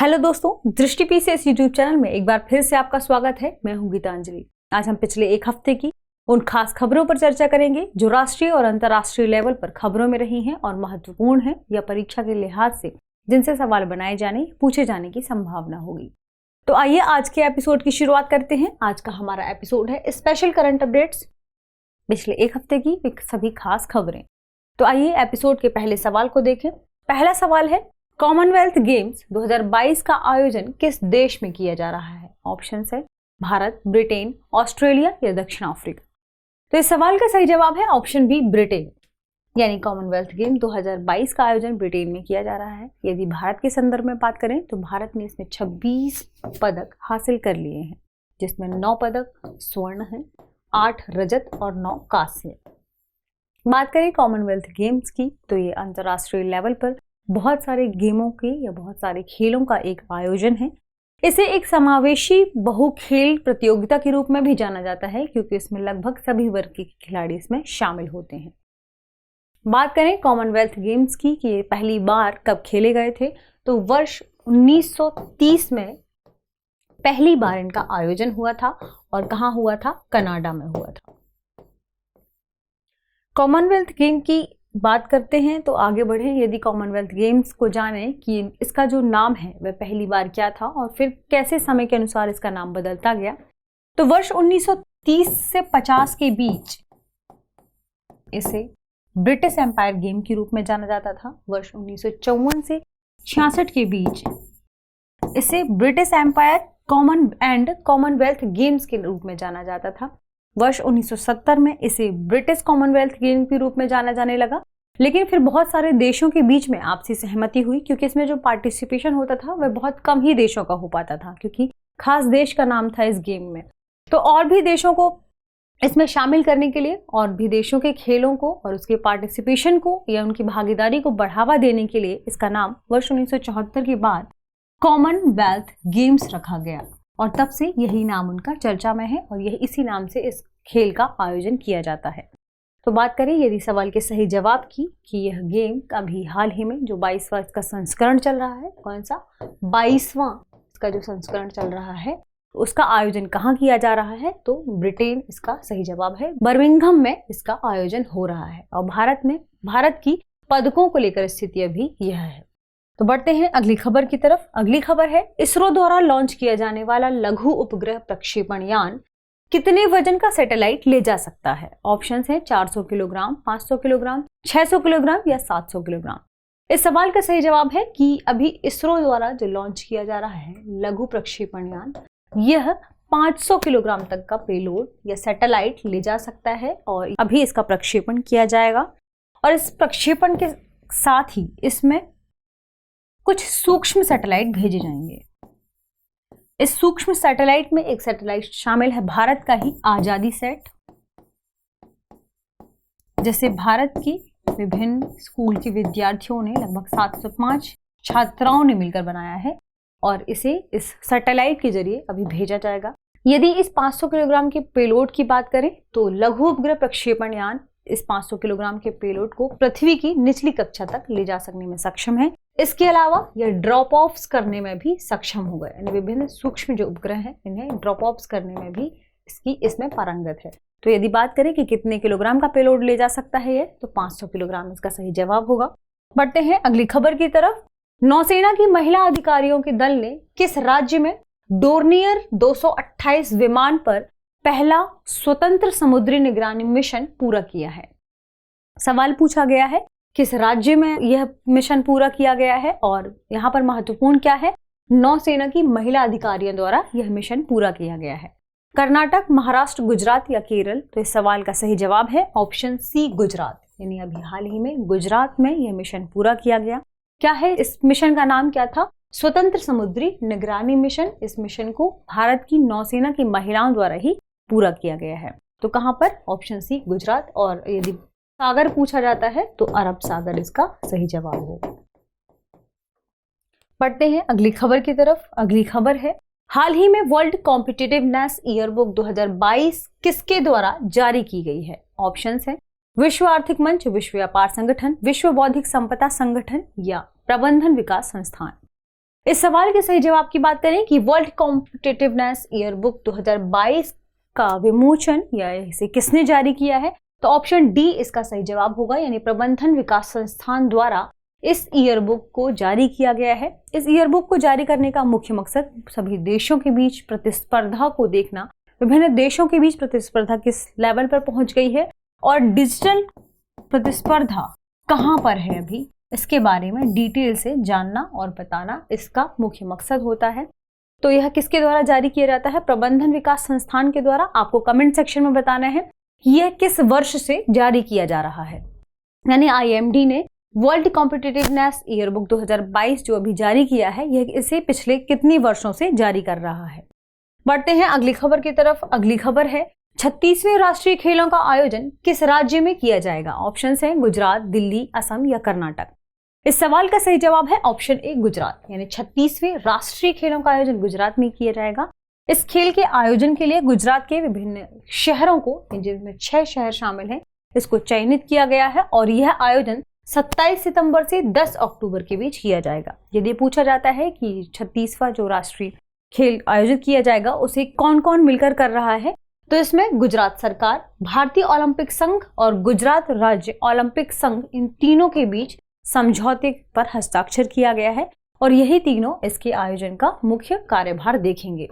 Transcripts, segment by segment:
Hello दोस्तों, दृष्टि PCS YouTube channel में एक बार फिर से आपका स्वागत है। मैं हूं गीतांजलि। आज हम पिछले एक हफ्ते की उन खास खबरों पर चर्चा करेंगे जो राष्ट्रीय और अंतर्राष्ट्रीय लेवल पर खबरों में रही हैं और महत्वपूर्ण हैं या परीक्षा के लिहाज से जिनसे सवाल बनाए जाने पूछे जाने की संभावना होगी। तो आइए आज के एपिसोड की शुरुआत करते हैं। आज का हमारा एपिसोड है स्पेशल करंट अपडेट्स, पिछले एक हफ्ते की सभी खास खबरें। तो आइए एपिसोड के पहले सवाल को देखें। पहला सवाल है, कॉमनवेल्थ गेम्स 2022 का आयोजन किस देश में किया जा रहा है? ऑप्शन है भारत, ब्रिटेन, ऑस्ट्रेलिया या दक्षिण अफ्रीका। तो इस सवाल का सही जवाब है ऑप्शन बी, ब्रिटेन। यानी कॉमनवेल्थ गेम 2022 का आयोजन ब्रिटेन में किया जा रहा है। यदि भारत के संदर्भ में बात करें तो भारत ने इसमें 26 पदक हासिल कर लिए हैं, जिसमें 9 पदक स्वर्ण हैं, 8 रजत और 9 कांस्य। बात करें कॉमनवेल्थ गेम्स की तो ये अंतर्राष्ट्रीय लेवल पर बहुत सारे गेमों के या बहुत सारे खेलों का एक आयोजन है। इसे एक समावेशी बहुखेल प्रतियोगिता के रूप में भी जाना जाता है क्योंकि इसमें लगभग सभी वर्ग के खिलाड़ी इसमें शामिल होते हैं। बात करें कॉमनवेल्थ गेम्स की कि ये पहली बार कब खेले गए थे तो वर्ष 1930 में पहली बार इनका आयोजन हुआ था। और कहाँ हुआ था? कनाडा में हुआ था। कॉमनवेल्थ गेम की बात करते हैं तो आगे बढ़े। यदि कॉमनवेल्थ गेम्स को जाने कि इसका जो नाम है वह पहली बार क्या था और फिर कैसे समय के अनुसार इसका नाम बदलता गया, तो वर्ष 1930 से 50 के बीच इसे ब्रिटिश एम्पायर गेम के रूप में जाना जाता था। वर्ष 1954 से 66 के बीच इसे ब्रिटिश एम्पायर कॉमनवेल्थ गेम्स के रूप में जाना जाता था। वर्ष 1970 में इसे ब्रिटिश कॉमनवेल्थ गेम के रूप में जाना जाने लगा। लेकिन फिर बहुत सारे देशों के बीच में आपसी सहमति हुई क्योंकि इसमें जो पार्टिसिपेशन होता था वह बहुत कम ही देशों का हो पाता था क्योंकि खास देश का नाम था इस गेम में। तो और भी देशों को इसमें शामिल करने के लिए और भी देशों के खेलों को और उसके पार्टिसिपेशन को या उनकी भागीदारी को बढ़ावा देने के लिए इसका नाम वर्ष 1974 के बाद कॉमनवेल्थ गेम्स रखा गया और तब से यही नाम उनका चर्चा में है और यही इसी नाम से इस खेल का आयोजन किया जाता है। तो बात करें यदि सवाल के सही जवाब की कि यह गेम अभी हाल ही में जो 22वां इसका संस्करण चल रहा है, कौन सा 22वां इसका जो संस्करण चल रहा है, उसका आयोजन कहाँ किया जा रहा है? तो ब्रिटेन इसका सही जवाब है। बर्मिंघम में इसका आयोजन हो रहा है और भारत की पदकों को लेकर स्थिति अभी यह है। तो बढ़ते हैं अगली खबर की तरफ। अगली खबर है, इसरो द्वारा लॉन्च किया जाने वाला लघु उपग्रह प्रक्षेपण यान कितने वजन का सैटेलाइट ले जा सकता है? ऑप्शंस हैं 400 किलोग्राम, 500 किलोग्राम, 600 किलोग्राम या 700 किलोग्राम। इस सवाल का सही जवाब है कि अभी इसरो द्वारा जो लॉन्च किया जा रहा है लघु प्रक्षेपण यान, यह 500 किलोग्राम तक का पेलोड या सैटेलाइट ले जा सकता है और अभी इसका प्रक्षेपण किया जाएगा। और इस प्रक्षेपण के साथ ही इसमें कुछ सूक्ष्म सैटेलाइट भेजे जाएंगे। इस सूक्ष्म सैटेलाइट में एक सैटेलाइट शामिल है भारत का ही आजादी सेट, जैसे भारत की विभिन्न स्कूल के विद्यार्थियों ने लगभग 705 छात्राओं ने मिलकर बनाया है और इसे इस सैटेलाइट के जरिए अभी भेजा जाएगा। यदि इस 500 किलोग्राम के पेलोड की बात करें तो लघु उपग्रह प्रक्षेपण यान इस 500 किलोग्राम के पेलोड को पृथ्वी की निचली कक्षा तक ले जा सकने में सक्षम है। इसके अलावा यह ड्रॉप ऑफ्स करने में भी सक्षम होगा, यानी विभिन्न सूक्ष्म जो उपग्रह हैं इन्हें ड्रॉप ऑफ्स करने में भी इसमें पारंगत है। तो यदि बात करें कि कितने किलोग्राम का पेलोड ले जा सकता है ये, तो 500 किलोग्राम इसका सही जवाब होगा। बढ़ते हैं अगली खबर की तरफ। नौसेना की महिला अधिकारियों के दल ने किस राज्य में डोर्नियर 228 विमान पर पहला स्वतंत्र समुद्री निगरानी मिशन पूरा किया है? सवाल पूछा गया है किस राज्य में यह मिशन पूरा किया गया है और यहाँ पर महत्वपूर्ण क्या है? नौसेना की महिला अधिकारियों द्वारा यह मिशन पूरा किया गया है। कर्नाटक, महाराष्ट्र, गुजरात या केरल? तो इस सवाल का सही जवाब है ऑप्शन सी, गुजरात। यानी अभी हाल ही में गुजरात में यह मिशन पूरा किया गया। क्या है इस मिशन का नाम? क्या था? स्वतंत्र समुद्री निगरानी मिशन। इस मिशन को भारत की नौसेना की महिलाओं द्वारा ही पूरा किया गया है। तो कहां पर? Option C, Gujarat. और यदि सागर पूछा जाता है तो अरब सागर इसका सही जवाब होगा। बढ़ते हैं अगली खबर की तरफ। अगली खबर है, हाल ही में वर्ल्ड कॉम्पिटिटिवनेस ईयरबुक 2022 किसके द्वारा जारी की गई है? ऑप्शंस हैं विश्व आर्थिक मंच, विश्व व्यापार संगठन, विश्व बौद्धिक संपदा संगठन या प्रबंधन विकास संस्थान। इस सवाल के सही जवाब की बात करें कि वर्ल्ड कॉम्पिटिटिवनेस ईयरबुक 2022 का विमोचन या इसे किसने जारी किया है, तो ऑप्शन डी इसका सही जवाब होगा, यानी प्रबंधन विकास संस्थान द्वारा इस ईयरबुक को जारी किया गया है। इस ईयरबुक को जारी करने का मुख्य मकसद सभी देशों के बीच प्रतिस्पर्धा को देखना, विभिन्न देशों के बीच प्रतिस्पर्धा किस लेवल पर पहुंच गई है और डिजिटल प्रतिस्पर्धा कहां पर है अभी, इसके बारे में डिटेल से जानना और बताना इसका मुख्य मकसद होता है। तो यह किसके द्वारा जारी किया जाता है? प्रबंधन विकास संस्थान के द्वारा। आपको कमेंट सेक्शन में बताना है कि यह किस वर्ष से जारी किया जा रहा है, यानी IMD ने वर्ल्ड कॉम्पिटिटिवनेस ईयरबुक 2022 जो अभी जारी किया है, यह इसे पिछले कितने वर्षों से जारी कर रहा है। बढ़ते हैं अगली खबर की तरफ। अगली खबर है 36वें राष्ट्रीय खेलों का आयोजन किस राज्य में किया जाएगा? ऑप्शंस हैं गुजरात, दिल्ली, असम या कर्नाटक। इस सवाल का सही जवाब है ऑप्शन ए गुजरात, यानी 36वें राष्ट्रीय खेलों का आयोजन गुजरात में किया जाएगा। इस खेल के आयोजन के लिए गुजरात के विभिन्न शहरों को, जिनमें 6 शहर शामिल हैं, इसको चयनित किया गया है और यह आयोजन 27 सितंबर से 10 अक्टूबर के बीच किया जाएगा। यदि पूछा जाता है कि 36वां जो राष्ट्रीय खेल आयोजित किया जाएगा उसे कौन कौन मिलकर कर रहा है, तो इसमें गुजरात सरकार, भारतीय ओलंपिक संघ और गुजरात राज्य ओलंपिक संघ, इन तीनों के बीच समझौते पर हस्ताक्षर किया गया है और यही तीनों इसके आयोजन का मुख्य कार्यभार देखेंगे।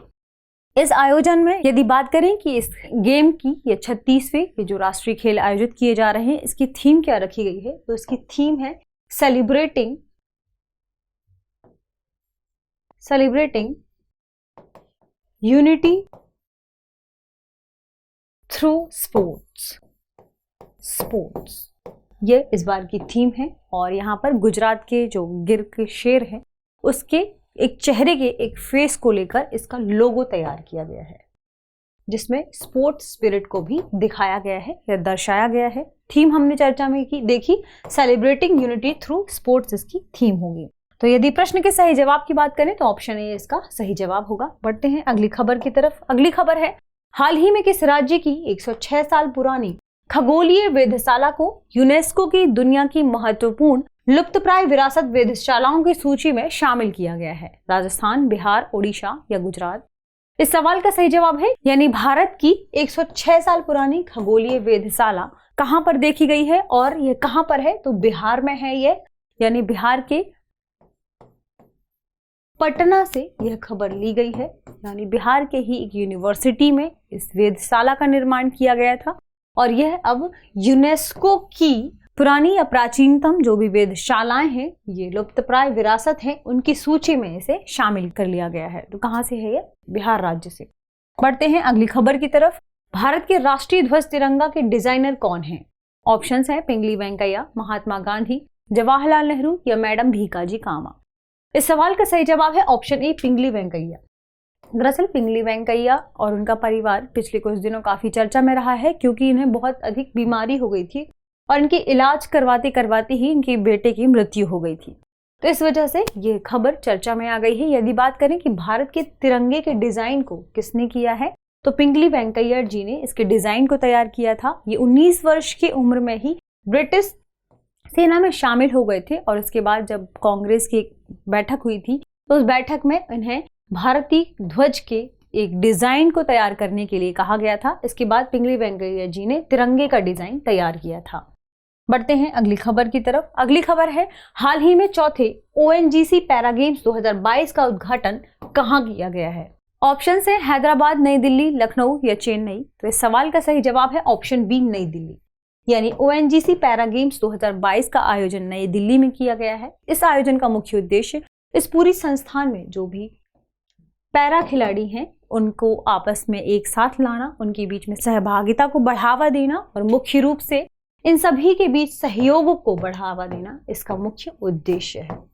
इस आयोजन में यदि बात करें कि इस गेम की ये 36वें जो राष्ट्रीय खेल आयोजित किए जा रहे हैं, इसकी थीम क्या रखी गई है, तो इसकी थीम है सेलिब्रेटिंग यूनिटी थ्रू स्पोर्ट्स। ये इस बार की थीम है और यहाँ पर गुजरात के जो गिर के शेर हैं उसके एक चेहरे के एक फेस को लेकर इसका लोगो तैयार किया गया है, जिसमें स्पोर्ट्स स्पिरिट को भी दिखाया गया है या दर्शाया गया है। थीम हमने चर्चा में देखी, सेलिब्रेटिंग यूनिटी थ्रू स्पोर्ट्स इसकी थीम होगी। तो यदि प्रश्न के सही जवाब की बात करें तो ऑप्शन ए इसका सही जवाब होगा। बढ़ते हैं अगली खबर की तरफ। अगली खबर है हाल ही में किस राज्य की 106 साल पुरानी खगोलीय वेधशाला को यूनेस्को की दुनिया की महत्वपूर्ण लुप्तप्राय विरासत वेधशालाओं की सूची में शामिल किया गया है? राजस्थान, बिहार, ओडिशा या गुजरात। इस सवाल का सही जवाब है, यानी भारत की 106 साल पुरानी खगोलीय वेधशाला कहां पर देखी गई है और यह कहां पर है, तो बिहार में है ये, यानी बिहार के पटना से यह खबर ली गई है, यानी बिहार के ही एक यूनिवर्सिटी में इस वेधशाला का निर्माण किया गया था और यह अब यूनेस्को की पुरानी या प्राचीनतम जो भी वेधशालाएं हैं, ये लुप्तप्राय विरासत है, उनकी सूची में इसे शामिल कर लिया गया है। तो कहां से है ये? बिहार राज्य से। बढ़ते हैं अगली खबर की तरफ। भारत के राष्ट्रीय ध्वज तिरंगा के डिजाइनर कौन हैं? ऑप्शंस हैं पिंगली वेंकैया, महात्मा गांधी, जवाहरलाल नेहरू या मैडम भीकाजी कामा। इस सवाल का सही जवाब है ऑप्शन ए पिंगली वेंकैया। दरअसल पिंगली वेंकैया और उनका परिवार पिछले कुछ दिनों काफी चर्चा में रहा है, क्योंकि इन्हें बहुत अधिक बीमारी हो गई थी और इनकी इलाज करवाते करवाते ही इनके बेटे की मृत्यु हो गई थी। तो इस वजह से ये खबर चर्चा में आ गई है। यदि बात करें कि भारत के तिरंगे के डिजाइन को किसने किया है, तो पिंगली वेंकैया जी ने इसके डिजाइन को तैयार किया था। ये 19 वर्ष की उम्र में ही ब्रिटिश सेना में शामिल हो गए थे और इसके बाद जब कांग्रेस की एक बैठक हुई थी तो उस बैठक में इन्हें भारतीय ध्वज के एक डिजाइन को तैयार करने के लिए कहा गया था। इसके बाद पिंगली वेंकैया जी ने तिरंगे का डिजाइन तैयार किया था। बढ़ते हैं अगली खबर की तरफ। अगली खबर है हाल ही में चौथे ONGC पैरा गेम्स 2022 का उद्घाटन कहां किया गया है? ऑप्शन है हैदराबाद, नई दिल्ली, लखनऊ या चेन्नई। तो इस सवाल का सही जवाब है ऑप्शन बी नई दिल्ली, यानी ONGC पैरा गेम्स 2022 का आयोजन नई दिल्ली में किया गया है। इस आयोजन का मुख्य उद्देश्य इस पूरी संस्थान में जो भी पैरा खिलाड़ी हैं उनको आपस में एक साथ लाना, उनके बीच में सहभागिता को बढ़ावा देना और मुख्य रूप से इन सभी के बीच सहयोग को बढ़ावा देना इसका मुख्य उद्देश्य है।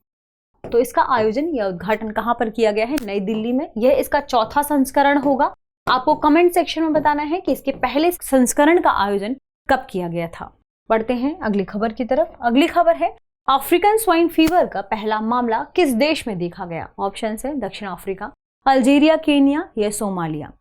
तो इसका आयोजन या उद्घाटन कहां पर किया गया है? नई दिल्ली में। यह इसका चौथा संस्करण होगा। आपको कमेंट सेक्शन में बताना है कि इसके पहले संस्करण का आयोजन कब किया गया था। बढ़ते हैं अगली खबर की तरफ। अगली खबर है अफ्रीकन स्वाइन फीवर का पहला मामला किस देश में देखा गया? ऑप्शन है दक्षिण अफ्रीका, अल्जीरिया, केन्या या सोमालिया।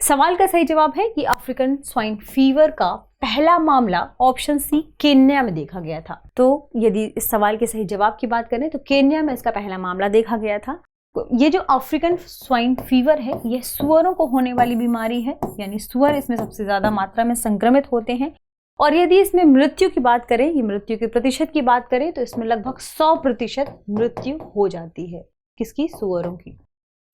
सवाल का सही जवाब है कि अफ्रीकन स्वाइन फीवर का पहला मामला ऑप्शन सी केन्या में देखा गया था। तो यदि इस सवाल के सही जवाब की बात करें तो केन्या में इसका पहला मामला देखा गया था। ये जो अफ्रीकन स्वाइन फीवर है यह सुअरों को होने वाली बीमारी है, यानी सुअर इसमें सबसे ज्यादा मात्रा में संक्रमित होते हैं। और यदि इसमें मृत्यु की बात करें, ये मृत्यु के प्रतिशत की बात करें तो इसमें लगभग 100% मृत्यु हो जाती है। किसकी? सुअरों की।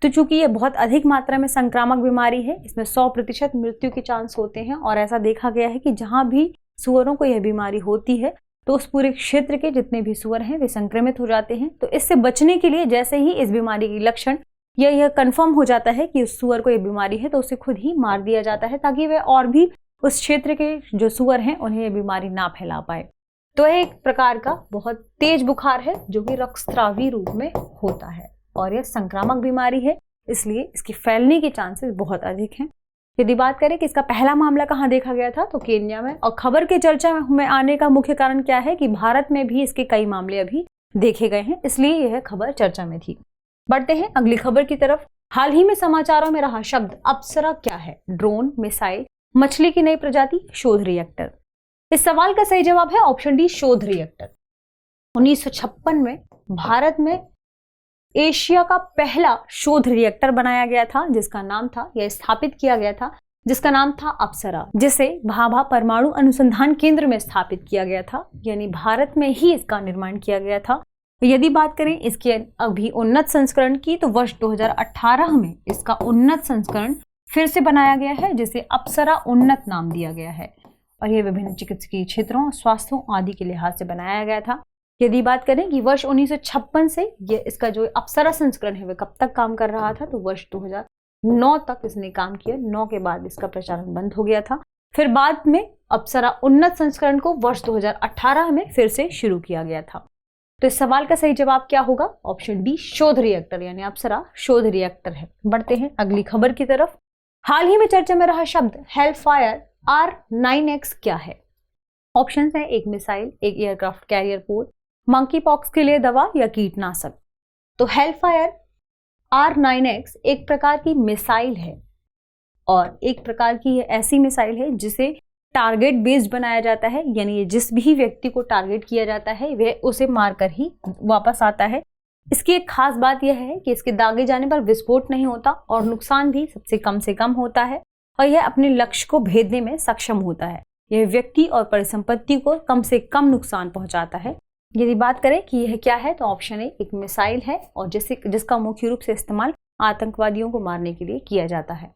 तो चूंकि ये बहुत अधिक मात्रा में संक्रामक बीमारी है, इसमें 100% मृत्यु के चांस होते हैं। और ऐसा देखा गया है कि जहां भी सुअरों को यह बीमारी होती है तो उस पूरे क्षेत्र के जितने भी सुअर हैं वे संक्रमित हो जाते हैं। तो इससे बचने के लिए जैसे ही इस बीमारी के लक्षण या यह कंफर्म हो जाता है कि उस सुअर को यह बीमारी है तो उसे खुद ही मार दिया जाता है, ताकि वह और भी उस क्षेत्र के जो सुअर हैं उन्हें यह बीमारी ना फैला पाए। तो यह एक प्रकार का बहुत तेज बुखार है जो कि रक्तस्रावी रूप में होता है और यह संक्रामक बीमारी है, इसलिए इसकी फैलने के चांसेस बहुत अधिक हैं। यदि बात करें कि इसका पहला मामला कहाँ देखा गया था, तो केन्या में। और खबर के चर्चा में आने का मुख्य कारण क्या है कि भारत में भी इसके कई मामले अभी देखे गए हैं, इसलिए यह खबर चर्चा में थी। बढ़ते हैं अगली खबर की तरफ। हाल ही में समाचारों में रहा शब्द अप्सरा क्या है? ड्रोन, मिसाइल, मछली की नई प्रजाति, शोध रिएक्टर। इस सवाल का सही जवाब है ऑप्शन डी, शोध रिएक्टर। 1956 में भारत में एशिया का पहला शोध रिएक्टर बनाया गया था, जिसका नाम था, यह स्थापित किया गया था, जिसका नाम था अप्सरा, जिसे भाभा परमाणु अनुसंधान केंद्र में स्थापित किया गया था, यानी भारत में ही इसका निर्माण किया गया था। यदि बात करें इसके अभी उन्नत संस्करण की, तो वर्ष 2018 में इसका उन्नत संस्करण फिर से बनाया गया है, जिसे अप्सरा उन्नत नाम दिया गया है। और यह विभिन्न चिकित्सकीय क्षेत्रों, स्वास्थ्यों आदि के लिहाज से बनाया गया था। यदि बात करें कि वर्ष 1956 से ये इसका जो अप्सरा संस्करण है वह कब तक काम कर रहा था, तो वर्ष 2009 तक इसने काम किया। 9 के बाद इसका प्रचारण बंद हो गया था। फिर बाद में अप्सरा उन्नत संस्करण को वर्ष 2018 में फिर से शुरू किया गया था। तो इस सवाल का सही जवाब क्या होगा? ऑप्शन डी, शोध रिएक्टर, यानी अप्सरा शोध रिएक्टर है। बढ़ते हैं अगली खबर की तरफ। हाल ही में चर्चा में रहा शब्द हेलफायर R9X क्या है? ऑप्शन है एक मिसाइल, एक एयरक्राफ्ट कैरियर पोत, मंकी पॉक्स के लिए दवा या कीटनाशक। तो हेलफायर R9X एक प्रकार की मिसाइल है और एक प्रकार की ऐसी मिसाइल है जिसे टारगेट बेस्ड बनाया जाता है, यानी ये जिस भी व्यक्ति को टारगेट किया जाता है वह उसे मारकर ही वापस आता है। इसकी एक खास बात यह है कि इसके दागे जाने पर विस्फोट नहीं होता और नुकसान भी सबसे कम से कम होता है और यह अपने लक्ष्य को भेदने में सक्षम होता है। यह व्यक्ति और परिसंपत्ति को कम से कम नुकसान पहुंचाता है। यदि बात करें कि यह क्या है, तो ऑप्शन ए एक मिसाइल है और जिसका मुख्य रूप से इस्तेमाल आतंकवादियों को मारने के लिए किया जाता है।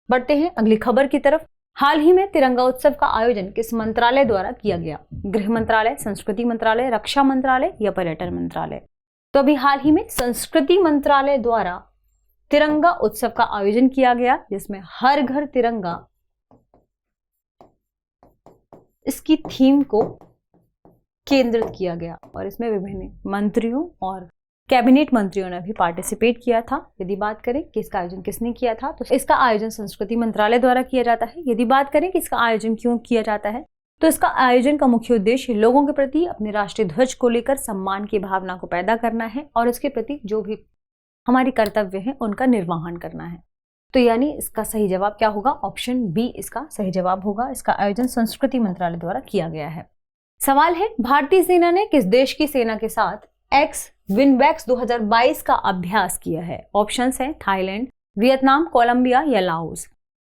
बढ़ते हैं अगली खबर की तरफ। हाल ही में तिरंगा उत्सव का आयोजन किस मंत्रालय द्वारा किया गया? गृह मंत्रालय, संस्कृति मंत्रालय, रक्षा मंत्रालय या पर्यटन मंत्रालय? तो अभी हाल ही में संस्कृति मंत्रालय द्वारा तिरंगा उत्सव का आयोजन किया गया, जिसमें हर घर तिरंगा इसकी थीम को केंद्रित किया गया और इसमें विभिन्न मंत्रियों और कैबिनेट मंत्रियों ने भी पार्टिसिपेट किया था। यदि बात करें कि इसका आयोजन किसने किया था, तो इसका आयोजन संस्कृति मंत्रालय द्वारा किया जाता है। यदि बात करें कि इसका आयोजन क्यों किया जाता है, तो इसका आयोजन का मुख्य उद्देश्य लोगों के प्रति अपने राष्ट्रीय ध्वज को लेकर सम्मान की भावना को पैदा करना है और इसके प्रति जो भी हमारी कर्तव्य हैं उनका निर्वहन करना है। तो यानी इसका सही जवाब क्या होगा? ऑप्शन बी इसका सही जवाब होगा। इसका आयोजन संस्कृति मंत्रालय द्वारा किया गया है। सवाल है, भारतीय सेना ने किस देश की सेना के साथ एक्स विनवैक्स 2022 का अभ्यास किया है? ऑप्शंस हैं थाईलैंड, वियतनाम, कोलंबिया या लाओस।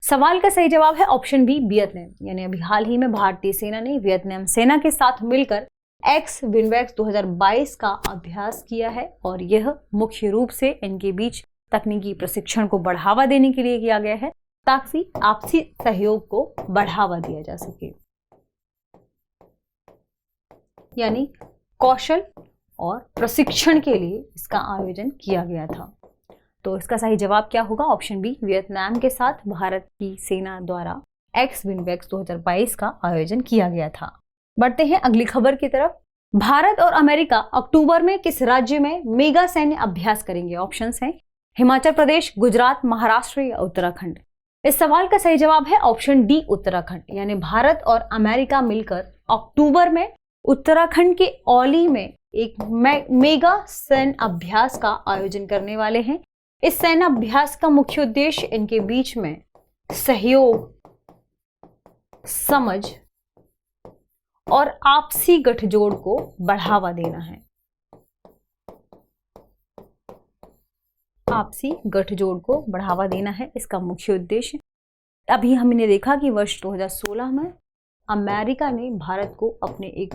सवाल का सही जवाब है ऑप्शन बी वियतनाम, यानी अभी हाल ही में भारतीय सेना ने वियतनाम सेना के साथ मिलकर एक्स विनवैक्स 2022 का अभ्यास किया है और यह मुख्य रूप से इनके बीच तकनीकी प्रशिक्षण को बढ़ावा देने के लिए किया गया है ताकि आपसी सहयोग को बढ़ावा दिया जा सके, यानी कौशल और प्रशिक्षण के लिए इसका आयोजन किया गया था। तो इसका सही जवाब क्या होगा? ऑप्शन बी वियतनाम के साथ भारत की सेना द्वारा एक्स विनवैक्स 2022 का आयोजन किया गया था। बढ़ते हैं अगली खबर की तरफ। भारत और अमेरिका अक्टूबर में किस राज्य में मेगा सैन्य अभ्यास करेंगे? ऑप्शंस हैं हिमाचल प्रदेश, गुजरात, महाराष्ट्र या उत्तराखंड। इस सवाल का सही जवाब है ऑप्शन डी उत्तराखंड, यानी भारत और अमेरिका मिलकर अक्टूबर में उत्तराखंड के औली में एक मेगा सैन्य अभ्यास का आयोजन करने वाले हैं। इस सैन्य अभ्यास का मुख्य उद्देश्य इनके बीच में सहयोग, समझ और आपसी गठजोड़ को बढ़ावा देना है। आपसी गठजोड़ को बढ़ावा देना है इसका मुख्य उद्देश्य। अभी हमने देखा कि वर्ष 2016 में अमेरिका ने भारत को अपने एक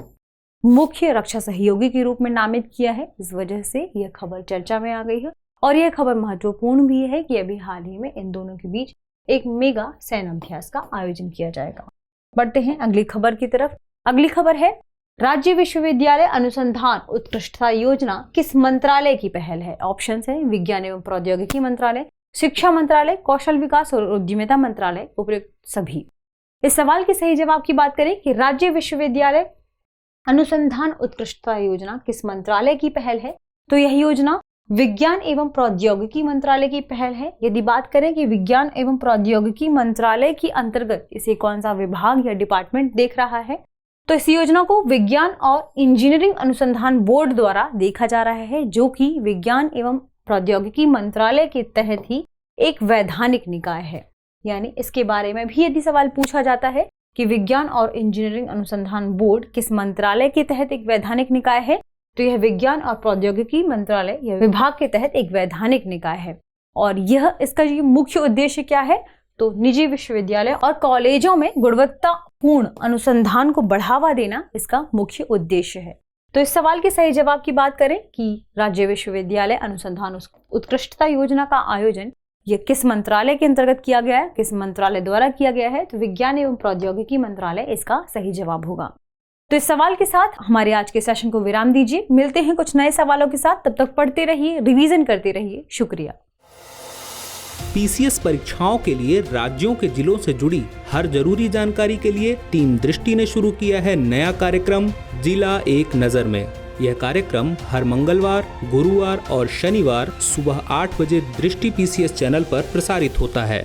मुख्य रक्षा सहयोगी के रूप में नामित किया है। इस वजह से यह खबर चर्चा में आ गई है और यह खबर महत्वपूर्ण भी है कि अभी हाल ही में इन दोनों के बीच एक मेगा सैन्य अभ्यास का आयोजन किया जाएगा। बढ़ते हैं अगली खबर की तरफ। अगली खबर है, राज्य विश्वविद्यालय अनुसंधान उत्कृष्टता योजना किस मंत्रालय की पहल है? ऑप्शंस है विज्ञान एवं प्रौद्योगिकी मंत्रालय, शिक्षा मंत्रालय, कौशल विकास और उद्यमिता मंत्रालय, उपयुक्त सभी। इस सवाल के सही जवाब की बात करें कि राज्य विश्वविद्यालय अनुसंधान उत्कृष्टता योजना किस मंत्रालय की पहल है, तो यह योजना विज्ञान एवं प्रौद्योगिकी मंत्रालय की पहल है। यदि बात करें कि विज्ञान एवं प्रौद्योगिकी मंत्रालय के अंतर्गत इसे कौन सा विभाग या डिपार्टमेंट देख रहा है, तो इस योजना को विज्ञान और इंजीनियरिंग अनुसंधान बोर्ड द्वारा देखा जा रहा है, जो कि विज्ञान एवं प्रौद्योगिकी मंत्रालय के तहत ही एक वैधानिक निकाय है। यानी इसके बारे में भी यदि सवाल पूछा जाता है कि विज्ञान और इंजीनियरिंग अनुसंधान बोर्ड किस मंत्रालय के तहत एक वैधानिक निकाय है, तो यह विज्ञान और प्रौद्योगिकी मंत्रालय या विभाग के तहत एक वैधानिक निकाय है। और यह इसका ये मुख्य उद्देश्य क्या है, तो निजी विश्वविद्यालय और कॉलेजों में गुणवत्तापूर्ण अनुसंधान को बढ़ावा देना इसका मुख्य उद्देश्य है। तो इस सवाल के सही जवाब की बात करें कि राज्य विश्वविद्यालय अनुसंधान उत्कृष्टता योजना का आयोजन यह किस मंत्रालय के अंतर्गत किया गया है, किस मंत्रालय द्वारा किया गया है, तो विज्ञान एवं प्रौद्योगिकी मंत्रालय इसका सही जवाब होगा। तो इस सवाल के साथ हमारे आज के सेशन को विराम दीजिए। मिलते हैं कुछ नए सवालों के साथ, तब तक पढ़ते रहिए, रिवीजन करते रहिए। शुक्रिया। पीसीएस परीक्षाओं के लिए राज्यों के जिलों से जुड़ी हर जरूरी जानकारी के लिए टीम दृष्टि ने शुरू किया है नया कार्यक्रम जिला एक नजर में। यह कार्यक्रम हर मंगलवार, गुरुवार और शनिवार सुबह 8 बजे दृष्टि पीसीएस चैनल पर प्रसारित होता है।